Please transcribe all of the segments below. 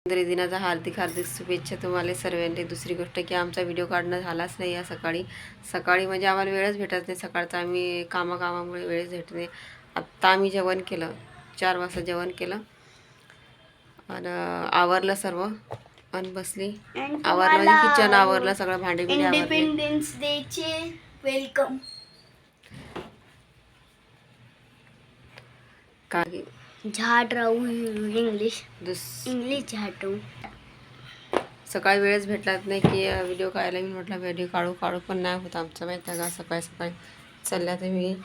दिनाचा हार्दिक हार्दिक शुभेच्छा तुम्हाला सर्वांनी. दुसरी गोष्ट की आमचा व्हिडिओ काढणं झालाच नाही या सकाळी म्हणजे आम्हाला वेळच भेटत नाही. सकाळचा आम्ही कामामुळे वेळच भेटत नाही. आत्ता आम्ही जेवण केलं, 4 वाजता जेवण केलं आणि आवरलं सर्व आणि बसली. आवरलं म्हणजे किचन आवरलं, सगळं भांडे बिंडे आवरले. इंडिपेंडन्स डे चे वेलकम. काय झाड राहू इंग्लिश झाड राहू. सकाळी वेळच भेटलाच नाही की व्हिडिओ काढायला. मी म्हटलं व्हिडिओ काढू पण नाही होत आमचं, माहीत आहे का. सकाळी चालल्या तर मी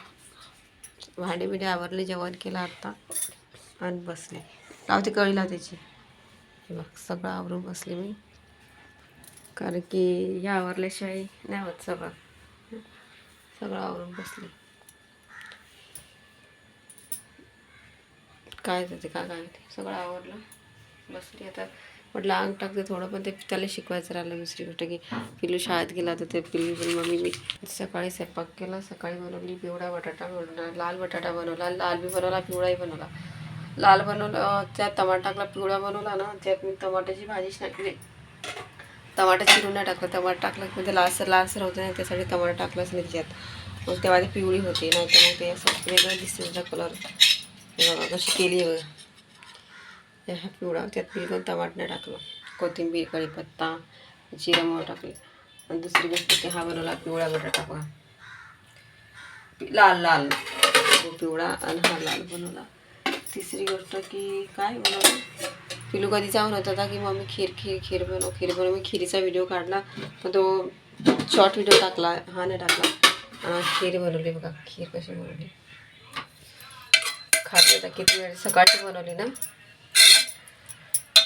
भांडे बिंडे आवरले, जेवण केलं आत्ता आणि बसले. लावते कळी लावतेची हे बघ, सगळं आवरून बसले मी, कारण की ह्या आवरल्याशिवाय नाही होत. सगळं आवरून बसले. काय ते सगळं आवरलं, बसली. आता म्हटलं अंग टाकते थोडं, पण ते त्याला शिकवायचं राहिलं. दुसरी गोष्ट की पिलू शाळेत गेला तर ते पिलू मम्मी मी सकाळी स्वयंपाक केला. सकाळी बनवली पिवळा बटाटा बनवला, लाल बटाटा बनवला, लाल बी बनवला, पिवळाही बनवला. लाल बनवला त्यात टमाटा टाकला, पिवळा बनवला ना त्यात मी टमाट्याची भाजीच टाकली. टमाटर चिरून नाही टाकलं, टमाटर टाकलं की ते लालसर होतं नाही, त्यासाठी टमाटर टाकलंच नाही त्यात. मग तेव्हा ती पिवळी होते, नाही तर मग ते असं वेगळं दिसते त्याचा कलर. बघा कशी केली आहे बघा. हा पिवळा, त्यात बिलकुल टमाटर नाही टाकलं. कोथिंबीर, कढीपत्ता, जिरा मोहरी टाकली. आणि दुसरी गोष्ट की हा बनवला पिवळा बटाटा बघा, लाल पिवळा आणि हा लाल बनवला. तिसरी गोष्ट की काय बनवलं, पिलू कधी जाऊन होता की मम्मी खीर बनव. मी खिरीचा व्हिडिओ काढला, पण तो शॉर्ट व्हिडिओ टाकला, हा नाही टाकला. खीर बनवली बघा, खीर कशी बनवली खाते. आता किती वेळ सकाळची बनवली ना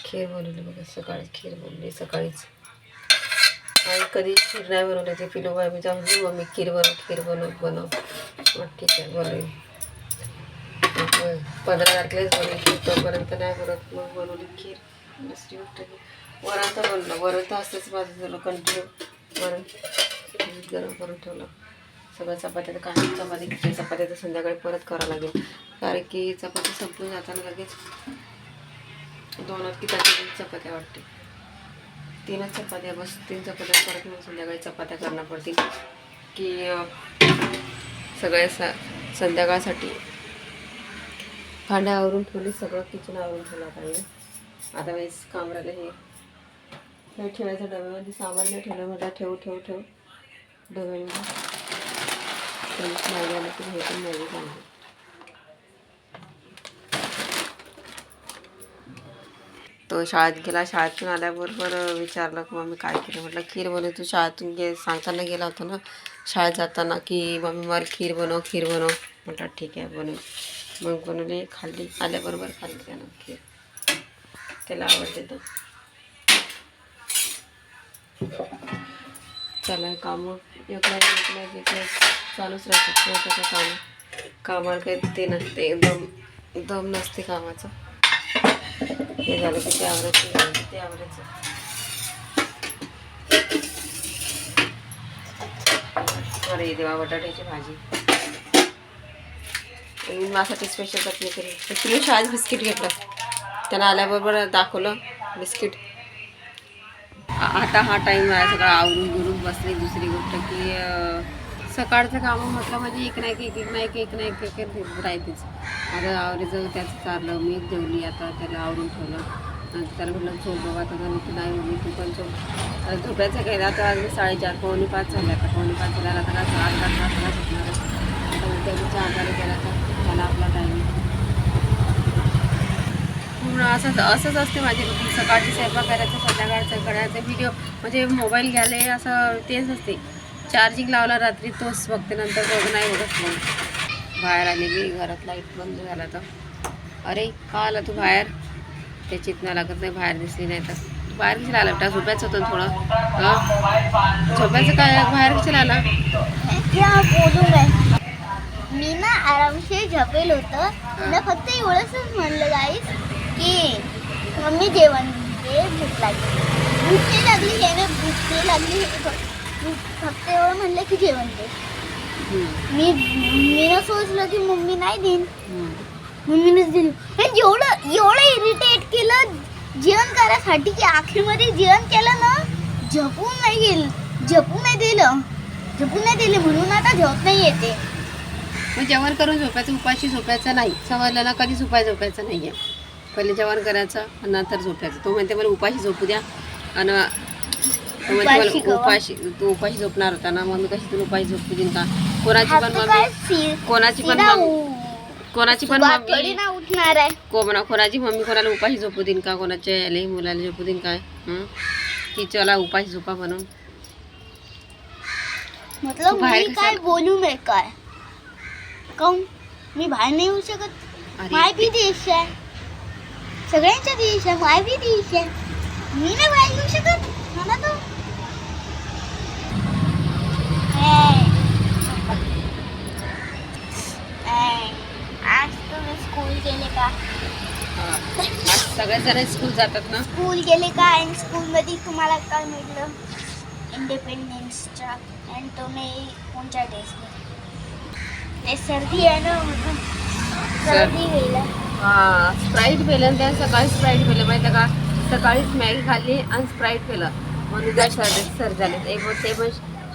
खीर बनवली बघा, खीर बनवली सकाळीच. आणि कधी खीर नाही बनवली ते पिलू मी जाऊन मम्मी खीर बनव. मग ठीक आहे बनवली. 15 तारखेलाच बनवली, तोपर्यंत नाही बनवत. मग बनवली खीर. दुसरी गोष्ट की वरण तर बनलं, वरण तर असतंच माझं झालं कंटिन्यू. वरण गरम करून ठेवलं. सगळं चपात्या तर काही चपात्या तर संध्याकाळी परत करावं लागेल, कारण की चपाती संपून जाताना लगेच 2 की 3 चपात्या वाटते. 3च चपात्या, बस 3 चपात्या परत मग संध्याकाळी चपात्या करणं पडतील की सगळ्या संध्याकाळसाठी. भांडे आवरून ठेवली, सगळं किचन आवरून ठेवलं पाहिजे. आता वेळेस कामराला हे ठेवायचं, डब्यामध्ये सामान नाही ठेवलं. म्हटलं ठेव डब्यामध्ये मॅगी आली की हे पण मॅगी चांगली. तो शाळेत गेला, शाळेतून आल्याबरोबर विचारलं की मम्मी काय केलं. म्हटलं खीर बनव. तू शाळेतून सांगताना गेला होता ना शाळेत जाताना की मम्मी मला खीर बनव. म्हटलं ठीक आहे बनव. मग बनवली, खाल्ली. आल्याबरोबर खाल्ली त्यानं खीर, त्याला आवडते तर. चला कामं एक चालूच राहतात. कामाला काही ते नसते, दम नसते कामाचं. हे झालं की ते आवरायचं. अरे देवा, बटाट्याची भाजी. मी माझ्यासाठी स्पेशल चटणी केली. पिलू शाळेत बिस्किट घेतलं, त्यानं आल्याबरोबर दाखवलं बिस्किट. आता हा टाईम आहे, सगळं आवरून गुरून बसले. दुसरी गोष्ट की सकाळचं कामं म्हटलं म्हणजे एक नाही एक राहतेच. आता आवरायचं, त्याचं चाललं. मी जेवली, आता त्याला आवरून ठेवलं. त्याला म्हटलं झोप बाबा, आता नाही तू पण झोप. झोपायचं काय, आता 4:30 4:45 झाले. आता 4:45 झाला, आता काय 8 तास झोपणार. आता त्याची चहा पाणी केला तर झाला आपला टाईम. पूर्ण असंच असते माझी रुटीन. सकाळची स्वयंपाक करायचं, संध्याकाळचं करायचं. व्हिडिओ म्हणजे मोबाईल घ्यायला असं तेच असते. चार्जिंग लावला रात्री, तोच बघते, नंतर बघ नाही बघत. मग बाहेर आले की घरात लाईट बंद झाला तर अरे का आला तू बाहेर, त्याची इतना लागत नाही, बाहेर दिसली नाही तर. बाहेर कशाला आला बेटा, झोपायचं होतं थोडं. झोपायचं काय, बाहेर कशाला आला. मी ना आरामशीर झोपेल होतं. मला फक्त एवढंच म्हणलं गाईस की मम्मी जेवण दे, भूक लागली. फक्त एवढं म्हणलं की जेवण दे. मी ना सोचलं की मम्मी नाही देईन, मम्मीनंच दिली. एवढं इरिटेट केलं जेवण करायसाठी की आखरीमध्ये जेवण केलं ना, झोपून नाही दिले म्हणून आता झोप नाही येते. मग जेवण करून झोपायचं, उपाशी झोपायचं नाही. समजलं ना, कधी झोपायचं नाही आहे. पहिले जेवण करायचं आणि नंतर झोपायचं. तो म्हणते मला उपाशी झोपू द्या आणि तो म्हणते उपाशी मला कवा? तू उपाशी झोपणार होता ना, मग मी कशी तुला उपाशी झोपू देईन का? कोणाची पण आता काय मम्मी कोणाची पण थोडी मम्मी ना उठणार आहे. कोणाची मम्मी कोणाला उपाशी झोपू देईन का? कोणाच्या याला मुलाला झोपू देईन काय? की चला उपाशी झोपा म्हणून. मतलब तू बाहेर मी काय कशाला? बोलू मी काय काऊन मी बाहेर नाही येऊ शकत. अरे माय बी देश आहे, सगळ्यांचा देश आहे, माय बी देश आहे. मी नाही बाहेर येऊ शकत मला तो आज तुम्ही स्कूल गेले का? आज सगळे जण स्कूल जातात ना. स्कूल गेले का? आणि स्कूलमध्ये तुम्हाला काय मिळलं? इंडिपेंडन्सचा. आणि तुम्ही कोणत्या ड्रेसने? ते सर्दी आहे ना म्हणून सर्दी गेला. हा, स्प्राईट पेलं त्या सकाळी स्प्राईट पेलं माहिती का? सकाळीच मॅगी खाल्ली आणि स्प्राईट पेलं म्हणून त्या सर्दी झाले. ते पण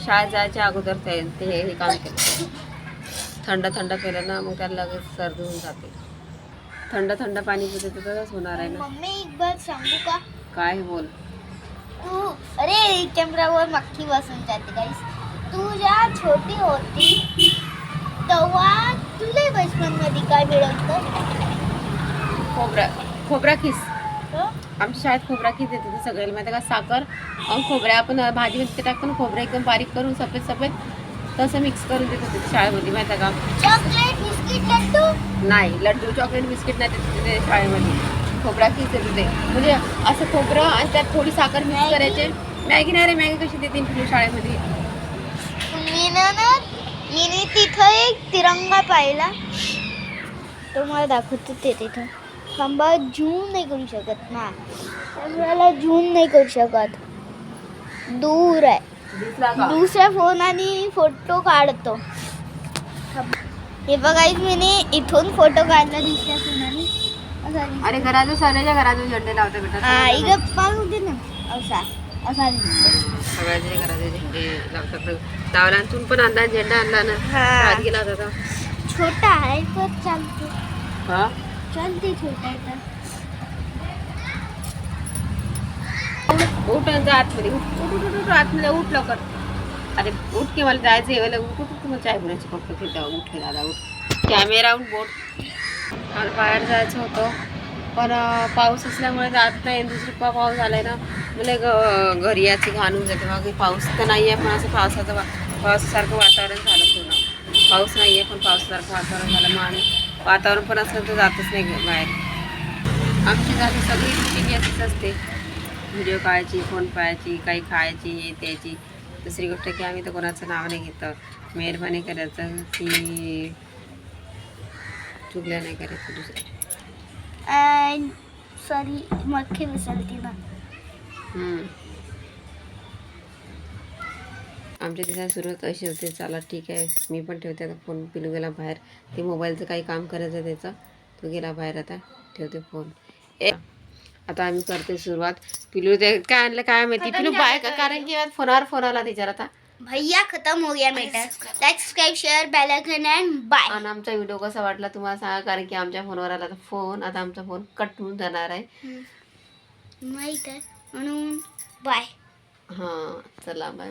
शाळेत जायच्या अगोदर ते हे काम केलं. थंड पेलं ना, मग त्याला लगेच सर्दी होऊन जाते. थंड पाणी पिते तर तसंच होणार आहे ना. मम्मी एक बार सांगू का? काय बोल. तू अरे कॅमेरावर मक्खी बसून जाते गाईस. तू जेव्हा छोटी होती तेव्हा तुला बचपन मध्ये काय मिळवतं? खोबरा खिस. आमच्या शाळेत खोबरा खिस देत होते सगळ्याला माहिती का? साखर आणि खोबऱ्या आपण भाजीमध्ये टाकतो ना, खोबरं एकदम बारीक करून सफेद तसं मिक्स करून देत होते शाळेमध्ये माहिती का? चॉकलेट बिस्किट लड्डू नाही, लड्डू चॉकलेट बिस्किट नाही देत होते शाळेमध्ये. खोबरा खिस देत होते. म्हणजे असं खोबरं आणि त्यात थोडी साखर मिक्स करायचे. मॅगी नाही रे, मॅगी कशी देते तुझ्या शाळेमध्ये? मी तिथं एक तिरंगा पाहिला, तो मला दाखवतो ते तिथं. खांबा झूम नाही करू शकत ना, त्याला झूम नाही करू शकत, दूर आहे. दिसला का? दुसऱ्या फोनाने फोटो काढतो. हे बघा मी इथून फोटो काढला दुसऱ्या फोनाने. अरे घराजून सगळ्याच्या घराजून झेंडे लावता बेटा. इकडं पाहू दे ना. असा दिसतो. सगळ्याच्या घराचे झेंडे लावतात. लावला आणि तू पण आणला झेंडा आणला ना. शाळेत गेला होता. छोटा आहे पण चालते. हा, चालते छोटा आहे तर. उठ जा आतमध्ये. उठ आतमध्ये उठ लवकर. अरे उठ की, मला जायचं आहे. उठ मग चाय बनायची फक्त तिथं. उठ दादा उठ. कॅमेरा उठ बोट. मला बाहेर जायचं होतं पण पाऊस असल्यामुळे जात नाही. दुसरी पाऊस आलाय ना, मला घरी यायची घालून जाते. मग पाऊस तर नाही आहे पण असं पावसासारखं वातावरण झालं पूर्ण. पाऊस नाही आहे पण पावसासारखं वातावरण झालं. मग आणि वातावरण पण असलं तर जातच नाही बाहेर. आमची जाती सगळी रुटीन याचीच असते. व्हिडिओ काढायची, फोन पाहायची, काही खायची, त्याची. दुसरी गोष्ट की आम्ही तर कोणाचं नाव नाही घेतं. मेहरबानी करायचं की चुकल्या नाही करायचं दुसरं. सॉरी मक्खी विसरती ना. आमच्या दिवसात सुरुवात अशी होते. चला ठीक आहे, मी पण ठेवते आता फोन. पिलू गेला बाहेर. ते मोबाईलचं काही काम करायचं त्याचं. तो गेला बाहेर, आता ठेवते फोन. आता आम्ही करते सुरुवात. पिलू ते काय आणलं काय माहिती. पिलू बाय का, कारण की फोनावर फोन आला त्याच्यावर. आता भैया खत्म हो गया matter. Like subscribe share bell icon and bye. आणि आमचा व्हिडिओ कसा वाटला तुम्हाला सांगा, कारण की आमच्या फोनवर आला फोन. आता आमचा फोन कट होऊन जाणार आहे. माहित आहे म्हणून बाय. हां चला बाय.